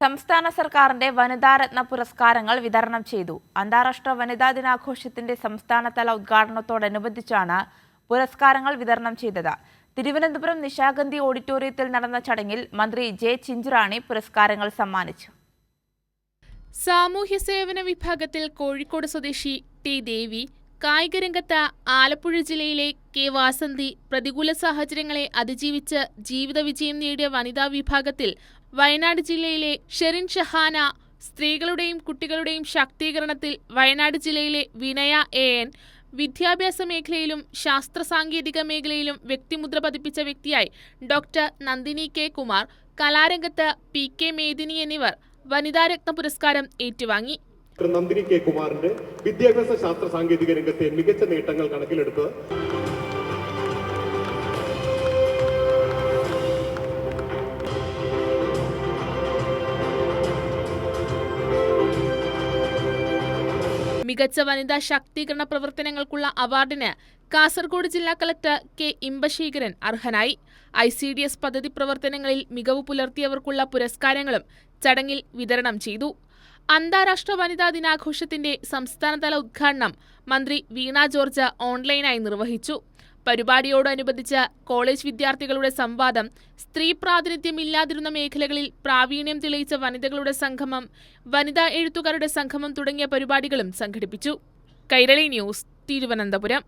സംസ്ഥാന സർക്കാരിന്റെ വനിതാരത്ന പുരസ്കാരങ്ങൾ വിതരണം ചെയ്തു. അന്താരാഷ്ട്ര വനിതാ ദിനാഘോഷത്തിന്റെ സംസ്ഥാനതല ഉദ്ഘാടനത്തോടനുബന്ധിച്ചാണ് പുരസ്കാരങ്ങൾ വിതരണം ചെയ്തത്. തിരുവനന്തപുരം നിശാഗന്ധി ഓഡിറ്റോറിയത്തിൽ നടന്ന ചടങ്ങിൽ മന്ത്രി ജെ ചിഞ്ചുറാണി പുരസ്കാരങ്ങൾ സമ്മാനിച്ചു. സാമൂഹ്യ സേവന വിഭാഗത്തിൽ കോഴിക്കോട് സ്വദേശി ടി ദേവി, കായികരംഗത്ത് ആലപ്പുഴ ജില്ലയിലെ കെ വാസന്തി, പ്രതികൂല സാഹചര്യങ്ങളെ അതിജീവിച്ച് ജീവിത വിജയം നേടിയ വനിതാ വിഭാഗത്തിൽ വയനാട് ജില്ലയിലെ ഷെറിൻ ഷഹാന, സ്ത്രീകളുടെയും കുട്ടികളുടെയും ശാക്തീകരണത്തിൽ വയനാട് ജില്ലയിലെ വിനയ എൻ, വിദ്യാഭ്യാസ മേഖലയിലും ശാസ്ത്ര സാങ്കേതിക മേഖലയിലും വ്യക്തിമുദ്ര പതിപ്പിച്ച വ്യക്തിയായി ഡോക്ടർ നന്ദിനി കെ കുമാർ, കലാരംഗത്ത് പി കെ മേദിനി എന്നിവർ വനിതാരത്ന പുരസ്കാരം ഏറ്റുവാങ്ങി. നന്ദിനി കെ കുമാറിന്റെ വിദ്യാഭ്യാസ ശാസ്ത്ര സാങ്കേതിക രംഗത്തെ മികച്ച നേട്ടങ്ങൾ കണക്കിലെടുത്ത് മികച്ച വനിതാ ശാക്തീകരണ പ്രവർത്തനങ്ങൾക്കുള്ള അവാർഡിന് കാസർഗോഡ് ജില്ലാ കളക്ടർ കെ ഇമ്പശേഖരൻ അർഹനായി. ICDS പദ്ധതി പ്രവർത്തനങ്ങളിൽ മികവ് പുലർത്തിയവർക്കുള്ള പുരസ്കാരങ്ങളും ചടങ്ങിൽ വിതരണം ചെയ്തു. അന്താരാഷ്ട്ര വനിതാ ദിനാഘോഷത്തിന്റെ സംസ്ഥാനതല ഉദ്ഘാടനം മന്ത്രി വീണ ജോർജ് ഓൺലൈനായി നിർവഹിച്ചു. പരിപാടിയോടനുബന്ധിച്ച് കോളേജ് വിദ്യാർത്ഥികളുടെ സംവാദം, സ്ത്രീ പ്രാതിനിധ്യമില്ലാതിരുന്ന മേഖലകളിൽ പ്രാവീണ്യം തെളിയിച്ച വനിതകളുടെ സംഗമം, വനിതാ എഴുത്തുകാരുടെ സംഗമം തുടങ്ങിയ പരിപാടികളും സംഘടിപ്പിച്ചു. കൈരളി ന്യൂസ്, തിരുവനന്തപുരം.